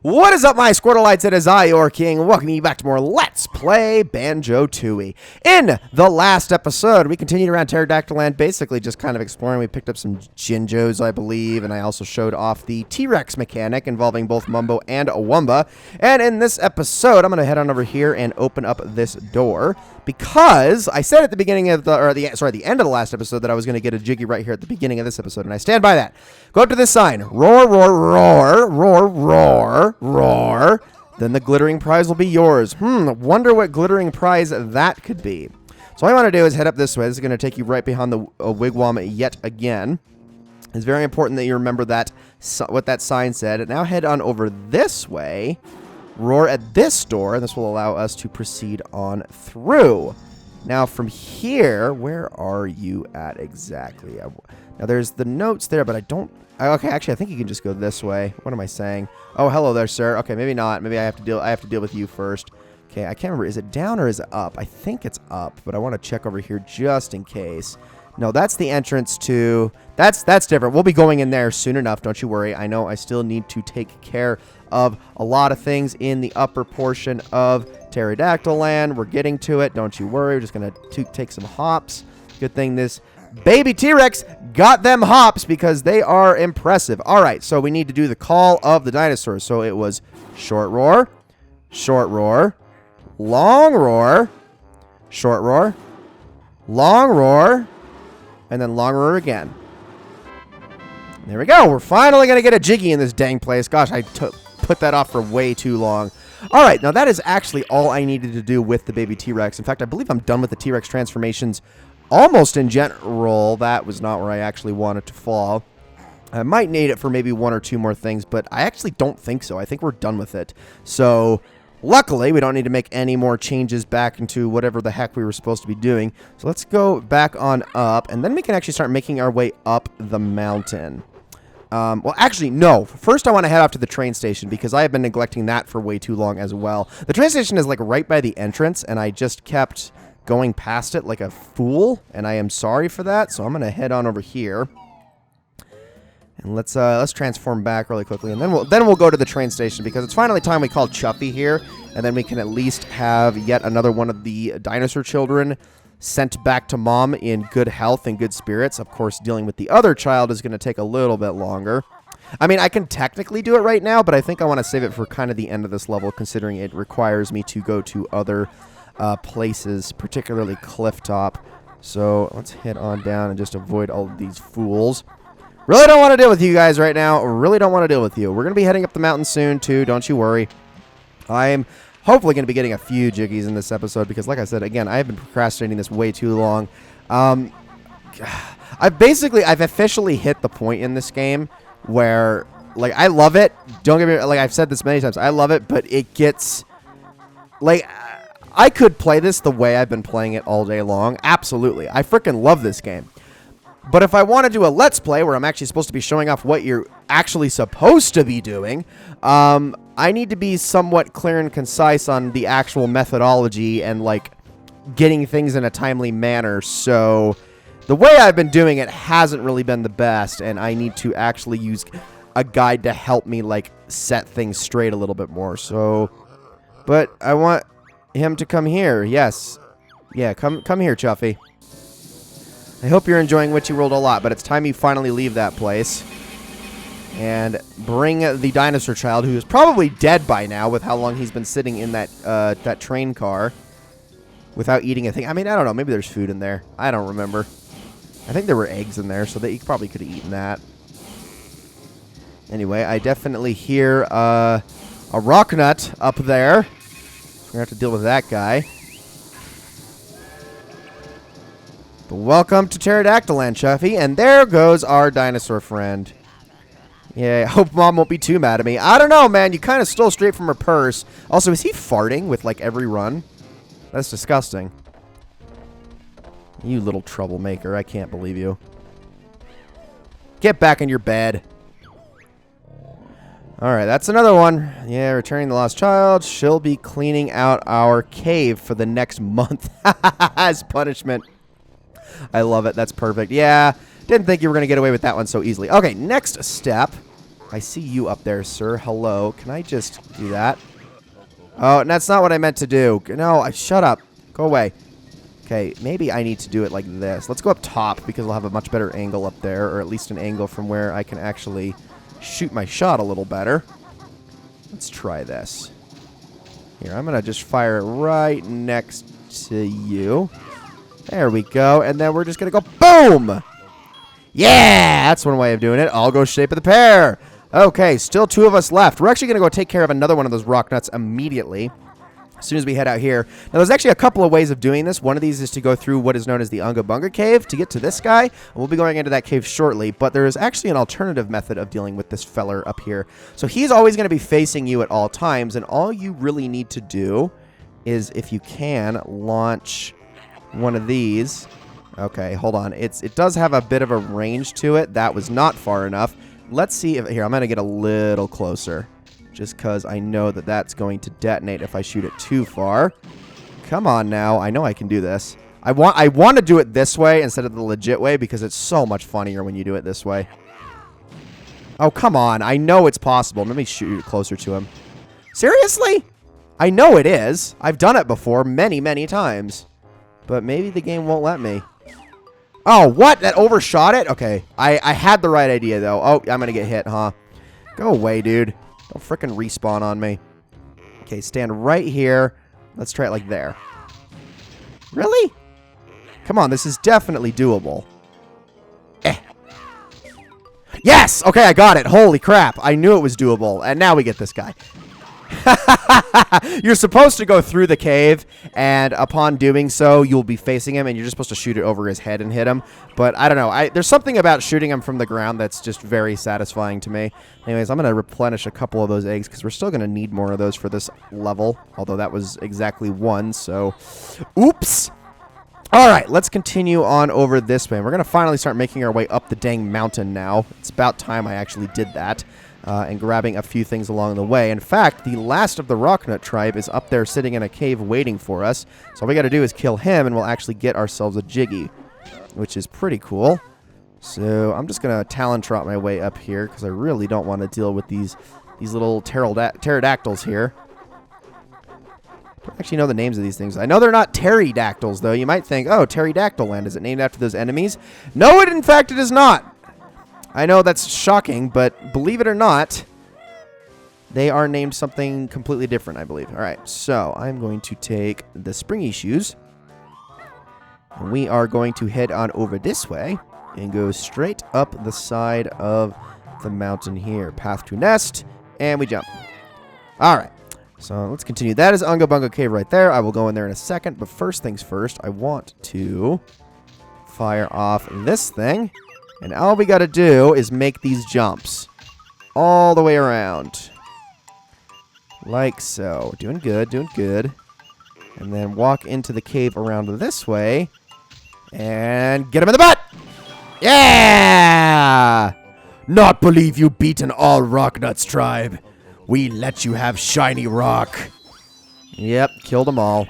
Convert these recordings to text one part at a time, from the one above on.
What is up, my Squirtleites? It is I, your king, welcoming you back to more Let's Play Banjo-Tooie. In the last episode, we continued around Terrydactyland, basically just kind of exploring. We picked up some Jinjos, I believe, and I also showed off the T-Rex mechanic involving both Mumbo and Wumba. And in this episode, I'm going to head on over here and open up this door, because I said at the beginning of the end of the last episode that I was going to get a Jiggy right here at the beginning of this episode, and I stand by that. Go up to this sign. Roar, roar, roar, roar, roar, roar. Then the glittering prize will be yours. Wonder what glittering prize that could be. So all I want to do is head up this way. This is going to take you right behind the wigwam yet again. It's very important that you remember that what that sign said. Now head on over this way. Roar at this door, and this will allow us to proceed on through. Now from here, where are you at exactly? Now there's the notes there, but I don't... Okay, actually, I think you can just go this way. What am I saying? Oh, hello there, sir. Okay, maybe not. Maybe I have to deal with you first. Okay, I can't remember. Is it down or is it up? I think it's up, but I want to check over here just in case. No, that's the entrance to... That's different. We'll be going in there soon enough, don't you worry. I know I still need to take care of a lot of things in the upper portion of Terrydactyland. We're getting to it, don't you worry. We're just going to take some hops. Good thing this baby T-Rex got them hops because they are impressive. All right, so we need to do the call of the dinosaurs. So it was short roar, long roar, short roar, long roar, and then long roar again. There we go. We're finally going to get a Jiggy in this dang place. Gosh, I put that off for way too long. All right, now that is actually all I needed to do with the baby T-Rex. In fact, I believe I'm done with the T-Rex transformations almost in general. That was not where I actually wanted to fall. I might need it for maybe one or two more things, but I actually don't think so. I think we're done with it. So luckily, we don't need to make any more changes back into whatever the heck we were supposed to be doing. So let's go back on up, and then we can actually start making our way up the mountain. Well, actually, no. First, I want to head off to the train station because I have been neglecting that for way too long as well. The train station is like right by the entrance, and I just kept going past it like a fool, and I am sorry for that. So I'm going to head on over here, and let's transform back really quickly, and then we'll go to the train station because it's finally time we call Chuffy here, and then we can at least have yet another one of the dinosaur children sent back to mom in good health and good spirits. Of course, dealing with the other child is going to take a little bit longer. I mean, I can technically do it right now, but I think I want to save it for kind of the end of this level, considering it requires me to go to other places, particularly Clifftop. So let's head on down and just avoid all of these fools. Really don't want to deal with you guys right now. Really don't want to deal with you. We're going to be heading up the mountain soon, too. Don't you worry. I'm hopefully going to be getting a few Jiggies in this episode because, like I said, again, I have been procrastinating this way too long. I've officially hit the point in this game where, like, I love it. Don't get me, like, I've said this many times. I love it, but it gets, like, I could play this the way I've been playing it all day long. Absolutely. I freaking love this game. But if I want to do a Let's Play where I'm actually supposed to be showing off what you're actually supposed to be doing, I need to be somewhat clear and concise on the actual methodology and, like, getting things in a timely manner. So the way I've been doing it hasn't really been the best, and I need to actually use a guide to help me, like, set things straight a little bit more. So, but I want him to come here. Yes. Yeah, come here, Chuffy. I hope you're enjoying Witchy World a lot, but it's time you finally leave that place and bring the dinosaur child, who is probably dead by now with how long he's been sitting in that train car without eating a thing. I mean, I don't know. Maybe there's food in there. I don't remember. I think there were eggs in there, so that he probably could have eaten that. Anyway, I definitely hear a rock nut up there. We're going to have to deal with that guy. But welcome to Terrydactyland, Chuffy, and there goes our dinosaur friend. Yeah, I hope Mom won't be too mad at me. I don't know, man. You kind of stole straight from her purse. Also, is he farting with, like, every run? That's disgusting. You little troublemaker. I can't believe you. Get back in your bed. Alright, that's another one. Yeah, returning the lost child. She'll be cleaning out our cave for the next month as punishment. I love it. That's perfect. Yeah, didn't think you were going to get away with that one so easily. Okay, next step I see you up there, sir. Hello. Can I just do that? Oh, and that's not what I meant to do. No, shut up. Go away. Okay, maybe I need to do it like this. Let's go up top because we'll have a much better angle up there, or at least an angle from where I can actually shoot my shot a little better. Let's try this. Here, I'm going to just fire it right next to you. There we go. And then we're just going to go boom! Yeah! That's one way of doing it. I'll go shape of the pear. Okay, still 2 of us left. We're actually going to go take care of another one of those rock nuts immediately as soon as we head out here. Now, there's actually a couple of ways of doing this. One of these is to go through what is known as the Unga Bunga Cave to get to this guy. And we'll be going into that cave shortly, but there is actually an alternative method of dealing with this feller up here. So he's always going to be facing you at all times, and all you really need to do is, if you can, launch one of these. Okay, hold on. It does have a bit of a range to it. That was not far enough. Let's see if... Here, I'm going to get a little closer. Just because I know that that's going to detonate if I shoot it too far. Come on now. I know I can do this. I want to do it this way instead of the legit way because it's so much funnier when you do it this way. Oh, come on. I know it's possible. Let me shoot it closer to him. Seriously? I know it is. I've done it before many, many times. But maybe the game won't let me. Oh, what? That overshot it? Okay. I had the right idea, though. Oh, I'm going to get hit, huh? Go away, dude. Don't frickin' respawn on me. Okay, stand right here. Let's try it like there. Really? Come on, this is definitely doable. Yes! Okay, I got it. Holy crap. I knew it was doable. And now we get this guy. You're supposed to go through the cave, and upon doing so, you'll be facing him, and you're just supposed to shoot it over his head and hit him. But I don't know. There's something about shooting him from the ground that's just very satisfying to me. Anyways, I'm going to replenish a couple of those eggs, because we're still going to need more of those for this level, although that was exactly 1, so... Oops! Alright, let's continue on over this way. We're going to finally start making our way up the dang mountain now. It's about time I actually did that. And grabbing a few things along the way. In fact, the last of the Rocknut tribe is up there sitting in a cave waiting for us. So all we got to do is kill him, and we'll actually get ourselves a Jiggy, which is pretty cool. So I'm just going to Talon trot my way up here, because I really don't want to deal with these little pterodactyls here. I don't actually know the names of these things. I know they're not Terrydactyls, though. You might think, oh, Terrydactyland. Is it named after those enemies? No, in fact, it is not. I know that's shocking, but believe it or not, they are named something completely different, I believe. All right, so I'm going to take the springy shoes, and we are going to head on over this way and go straight up the side of the mountain here. Path to nest, and we jump. All right, so let's continue. That is Unga Bunga Cave right there. I will go in there in a second, but first things first, I want to fire off this thing. And all we got to do is make these jumps all the way around. Like so. Doing good, doing good. And then walk into the cave around this way. And get him in the butt! Yeah! Not believe you beaten all Rocknuts tribe. We let you have shiny rock. Yep, killed them all.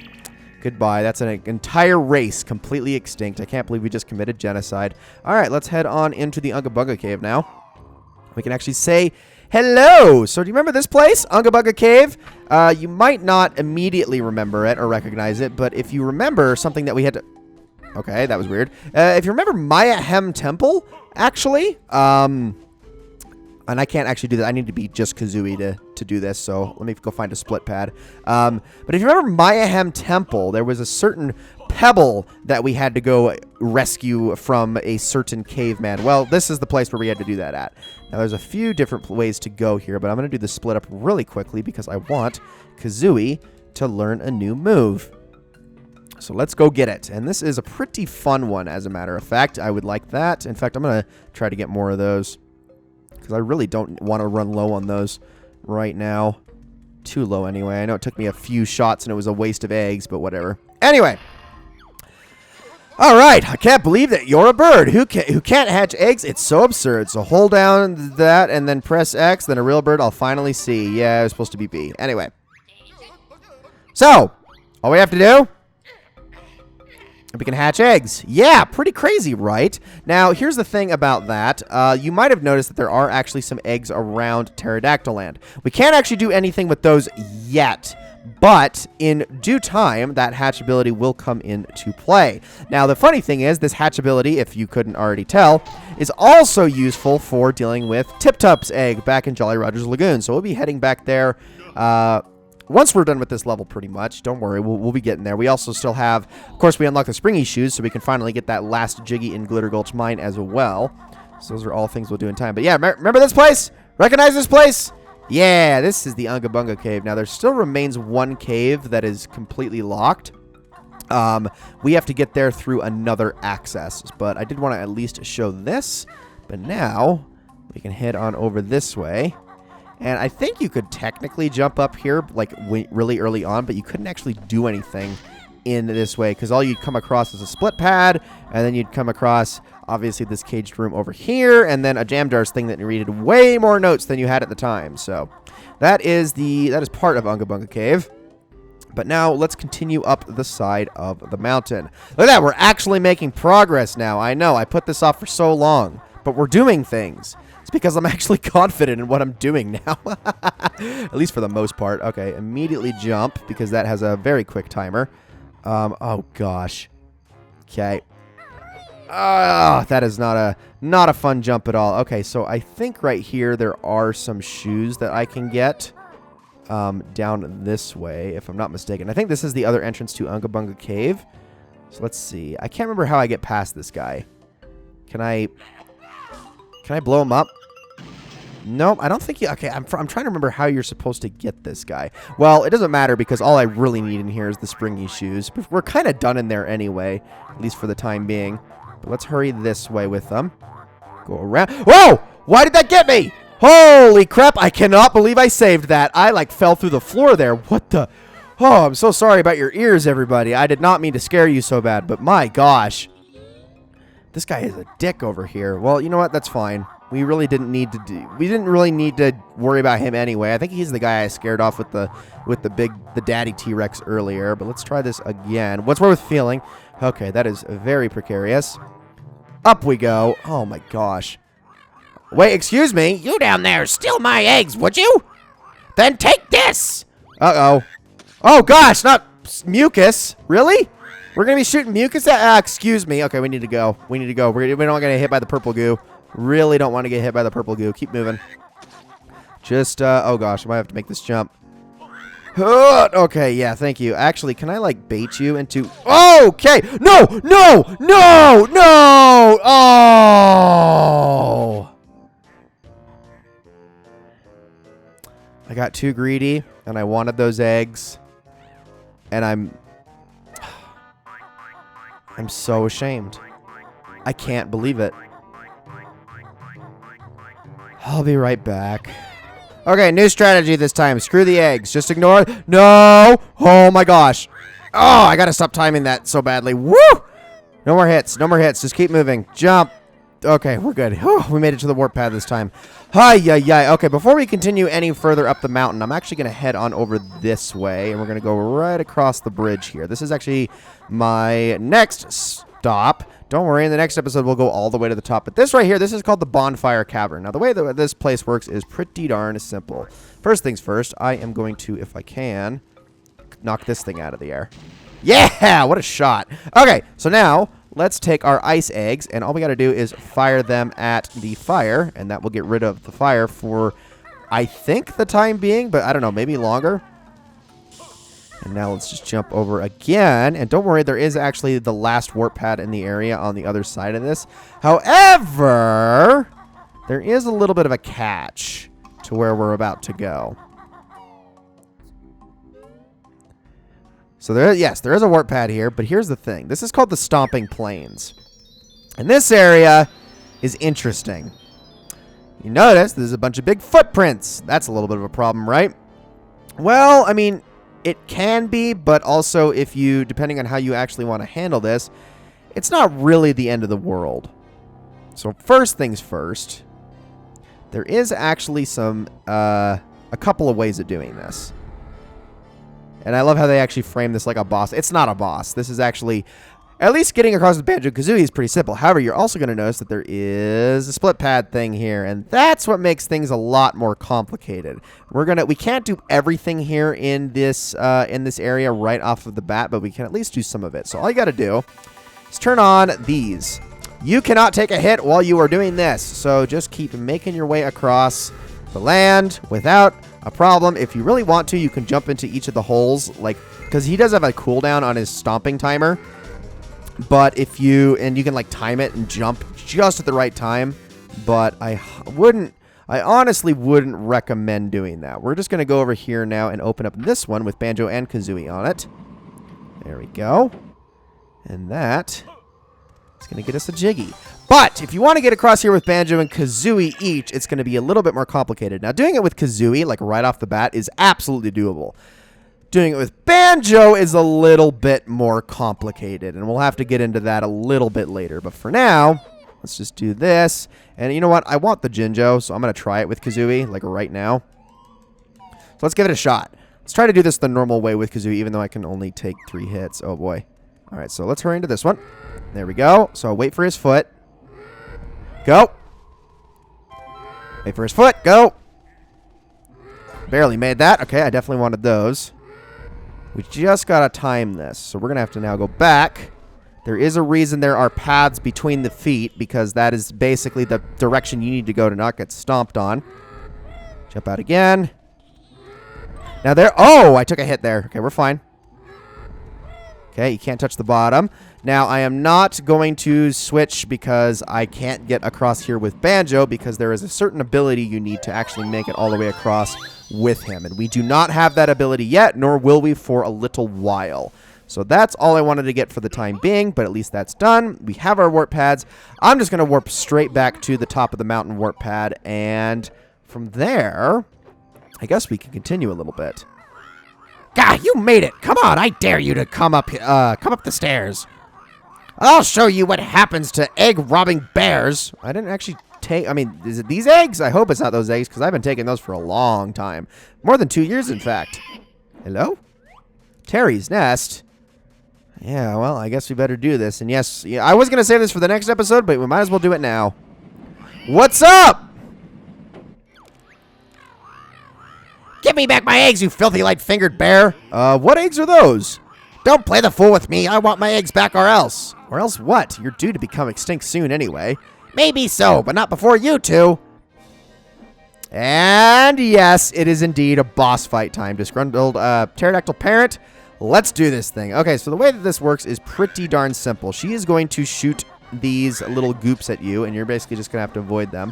Goodbye. That's an entire race completely extinct. I can't believe we just committed genocide. All right, let's head on into the Unga Bunga Cave now. We can actually say hello. So do you remember this place, Unga Bunga Cave? You might not immediately remember it or recognize it, but if you remember something that we had to... Okay, that was weird. If you remember Mayahem Temple, actually, and I can't actually do that. I need to be just Kazooie to do this, so let me go find a split pad. But if you remember Mayahem Temple, there was a certain pebble that we had to go rescue from a certain caveman. Well, this is the place where we had to do that at. Now, there's a few different ways to go here, but I'm going to do the split up really quickly because I want Kazooie to learn a new move. So let's go get it. And this is a pretty fun one, as a matter of fact. I would like that. In fact, I'm going to try to get more of those, because I really don't want to run low on those right now. Too low anyway. I know it took me a few shots and it was a waste of eggs, but whatever. Anyway. All right. I can't believe that you're a bird. Who can't hatch eggs? It's so absurd. So hold down that and then press X. Then a real bird I'll finally see. Yeah, it was supposed to be B. Anyway. So, all we have to do We can hatch eggs. Yeah, pretty crazy, right? Now, here's the thing about that. You might have noticed that there are actually some eggs around Terrydactyland. We can't actually do anything with those yet, but in due time, that hatchability will come into play. Now, the funny thing is, this hatchability, if you couldn't already tell, is also useful for dealing with Tip-Tup's egg back in Jolly Roger's Lagoon. So we'll be heading back there once we're done with this level, pretty much. Don't worry, we'll be getting there. We also still have, of course, we unlock the springy shoes, so we can finally get that last Jiggy in Glitter Gulch mine as well. So those are all things we'll do in time. But yeah, remember this place? Recognize this place? Yeah, this is the Unga Bunga Cave. Now, there still remains one cave that is completely locked. We have to get there through another access, but I did want to at least show this. But now, we can head on over this way. And I think you could technically jump up here, like, really early on, but you couldn't actually do anything in this way, because all you'd come across is a split pad, and then you'd come across, obviously, this caged room over here, and then a jam jars thing that needed way more notes than you had at the time. So that is part of Unga Bunga Cave. But now let's continue up the side of the mountain. Look at that, we're actually making progress now. I know, I put this off for so long, but we're doing things. It's because I'm actually confident in what I'm doing now. At least for the most part. Okay, immediately jump, because that has a very quick timer. Oh gosh. Okay. That is not a fun jump at all. Okay, so I think right here there are some shoes that I can get down this way, if I'm not mistaken. I think this is the other entrance to Unga Bunga Cave. So let's see. I can't remember how I get past this guy. Can I blow him up? Nope, I don't think you... Okay, I'm trying to remember how you're supposed to get this guy. Well, it doesn't matter, because all I really need in here is the springy shoes. We're kind of done in there anyway, at least for the time being. But let's hurry this way with them. Go around... Whoa! Why did that get me? Holy crap, I cannot believe I saved that. I, like, fell through the floor there. What the... Oh, I'm so sorry about your ears, everybody. I did not mean to scare you so bad, but my gosh. This guy is a dick over here. Well, you know what? That's fine. We really didn't need to we didn't really need to worry about him anyway. I think he's the guy I scared off with the daddy T-Rex earlier. But let's try this again. What's wrong with feeling? Okay, that is very precarious. Up we go. Oh my gosh. Wait, excuse me. You down there, steal my eggs, would you? Then take this. Uh-oh. Oh gosh, not mucus. Really? We're gonna be shooting mucus at... excuse me. Okay, we need to go. We need to go. We don't want to get hit by the purple goo. Really don't want to get hit by the purple goo. Keep moving. Just, oh gosh, I might have to make this jump. Okay, yeah, thank you. Actually, can I, like, bait you into... Okay! No! No! No! No! Oh! I got too greedy, and I wanted those eggs. And I'm so ashamed. I can't believe it. I'll be right back. Okay, new strategy this time. Screw the eggs. Just ignore it. No! Oh my gosh. Oh, I gotta stop timing that so badly. Woo! No more hits. No more hits. Just keep moving. Jump. Okay, we're good. Whew, we made it to the warp pad this time. Hi-yi-yi. Okay, before we continue any further up the mountain, I'm actually going to head on over this way, and we're going to go right across the bridge here. This is actually my next stop. Don't worry, in the next episode, we'll go all the way to the top. But this right here, this is called the Bonfire Cavern. Now, the way that this place works is pretty darn simple. First things first, I am going to, if I can, knock this thing out of the air. Yeah! What a shot. Okay, so now... let's take our ice eggs, and all we got to do is fire them at the fire, and that will get rid of the fire for, I think, the time being, but I don't know, maybe longer. And now let's just jump over again, and don't worry, there is actually the last warp pad in the area on the other side of this. However, there is a little bit of a catch to where we're about to go. So there is a warp pad here, but here's the thing. This is called the Stomping Plains. And this area is interesting. You notice there's a bunch of big footprints. That's a little bit of a problem, right? Well, I mean, it can be, but also if you, depending on how you actually want to handle this, it's not really the end of the world. So first things first, there is actually a couple of ways of doing this. And I love how they actually frame this like a boss. It's not a boss. This is actually At least getting across with Banjo-Kazooie is pretty simple. However, you're also going to notice that there is a split pad thing here, and that's what makes things a lot more complicated. We can't do everything here in this area right off of the bat, but we can at least do some of it. So all you got to do is turn on these. You cannot take a hit while you are doing this, so just keep making your way across the land without a problem. If you really want to, you can jump into each of the holes, because he does have a cooldown on his stomping timer. But you can like time it and jump just at the right time. But I honestly wouldn't recommend doing that. We're just going to go over here now and open up this one with Banjo and Kazooie on it. There we go. And that is going to get us a Jiggy. But if you want to get across here with Banjo and Kazooie each, it's going to be a little bit more complicated. Now, doing it with Kazooie, like right off the bat, is absolutely doable. Doing it with Banjo is a little bit more complicated, and we'll have to get into that a little bit later. But for now, let's just do this. And you know what? I want the Jinjo, so I'm going to try it with Kazooie, like right now. So let's give it a shot. Let's try to do this the normal way with Kazooie, even though I can only take 3 hits. Oh, boy. All right, so let's hurry into this one. There we go. So wait for his foot. Go. Wait for his foot. Go. Barely made that. Okay, I definitely wanted those. We just got to time this. So we're going to have to now go back. There is a reason there are paths between the feet, because that is basically the direction you need to go to not get stomped on. Jump out again. Now there... Oh, I took a hit there. Okay, we're fine. Okay, you can't touch the bottom. Now, I am not going to switch because I can't get across here with Banjo, because there is a certain ability you need to actually make it all the way across with him. And we do not have that ability yet, nor will we for a little while. So that's all I wanted to get for the time being, but at least that's done. We have our warp pads. I'm just going to warp straight back to the top of the mountain warp pad, and from there, I guess we can continue a little bit. God, you made it! Come on, I dare you to come up the stairs. I'll show you what happens to egg-robbing bears. I didn't actually take... I mean, is it these eggs? I hope it's not those eggs, because I've been taking those for a long time. More than 2 years, in fact. Hello? Terry's nest? Yeah, well, I guess we better do this. And yes, yeah, I was going to save this for the next episode, but we might as well do it now. What's up? Give me back my eggs, you filthy light-fingered bear. What eggs are those? Don't play the fool with me. I want my eggs back or else. Or else what? You're due to become extinct soon anyway. Maybe so, but not before you two. And yes, it is indeed a boss fight time. Disgruntled pterodactyl parent. Let's do this thing. Okay, so the way that this works is pretty darn simple. She is going to shoot these little goops at you, and you're basically just going to have to avoid them.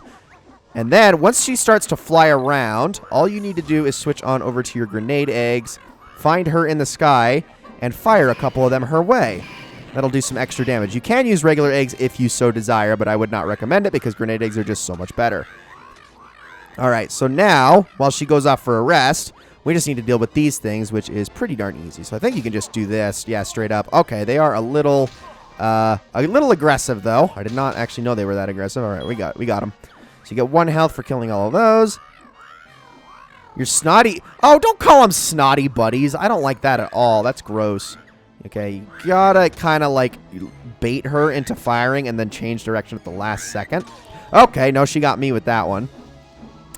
And then, once she starts to fly around, all you need to do is switch on over to your grenade eggs, find her in the sky, and fire a couple of them her way. That'll do some extra damage. You can use regular eggs if you so desire, but I would not recommend it because grenade eggs are just so much better. Alright, so now, while she goes off for a rest, we just need to deal with these things, which is pretty darn easy. So I think you can just do this. Yeah, straight up. Okay, they are a little aggressive, though. I did not actually know they were that aggressive. Alright, we got them. So you get 1 health for killing all of those. You're snotty. Oh, don't call them snotty buddies. I don't like that at all. That's gross. Okay, you gotta kind of like bait her into firing and then change direction at the last second. Okay, no, she got me with that one.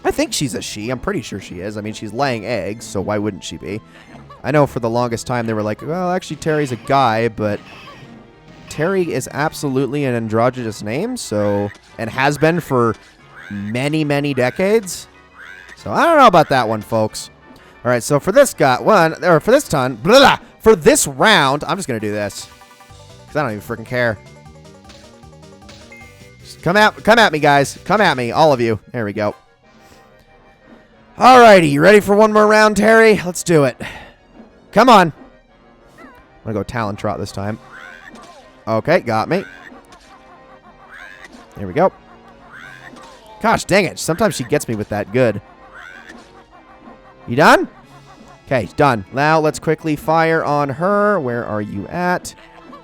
I think she's a she. I'm pretty sure she is. I mean, she's laying eggs, so why wouldn't she be? I know for the longest time they were like, well, actually, Terry's a guy, but Terry is absolutely an androgynous name, so, and has been for many, many decades. So I don't know about that one, folks. All right, so for this for this round, I'm just gonna do this because I don't even freaking care. Just come at me, guys. Come at me, all of you. There we go. Alrighty, you ready for one more round, Terry? Let's do it. Come on. I'm gonna go Talon Trot this time. Okay, got me. There we go. Gosh dang it. Sometimes she gets me with that good. You done? Okay, done. Now let's quickly fire on her. Where are you at?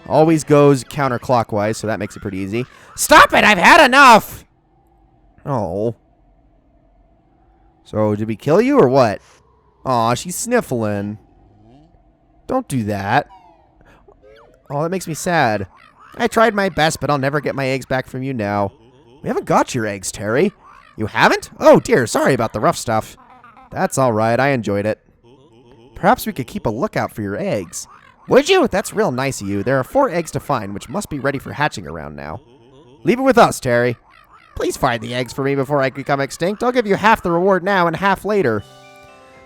Always goes counterclockwise, so that makes it pretty easy. Stop it! I've had enough! Oh. So, did we kill you or what? Aw, she's sniffling. Don't do that. Oh, that makes me sad. I tried my best, but I'll never get my eggs back from you now. We haven't got your eggs, Terry. You haven't? Oh, dear. Sorry about the rough stuff. That's all right. I enjoyed it. Perhaps we could keep a lookout for your eggs. Would you? That's real nice of you. There are 4 eggs to find, which must be ready for hatching around now. Leave it with us, Terry. Please find the eggs for me before I become extinct. I'll give you half the reward now and half later.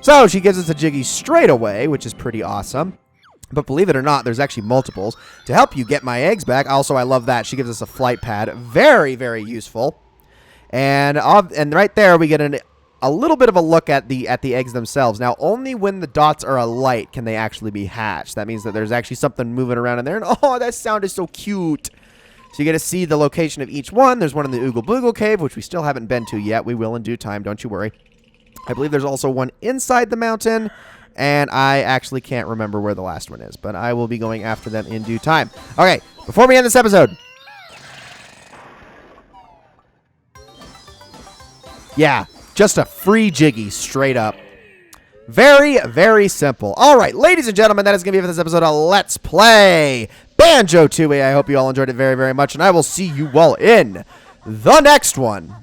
So she gives us a Jiggy straight away, which is pretty awesome. But believe it or not, there's actually multiples. To help you get my eggs back, also I love that. She gives us a flight pad. Very, very useful. And right there we get a little bit of a look at the eggs themselves. Now, only when the dots are alight can they actually be hatched. That means that there's actually something moving around in there. And oh, that sound is so cute. So you get to see the location of each one. There's one in the Oogle Boogle Cave, which we still haven't been to yet. We will in due time, don't you worry. I believe there's also one inside the mountain, and I actually can't remember where the last one is, but I will be going after them in due time. Okay, before we end this episode. Yeah, just a free Jiggy, straight up. Very, very simple. All right, ladies and gentlemen, that is going to be it for this episode of Let's Play Banjo-Tooie. I hope you all enjoyed it very, very much, and I will see you all in the next one.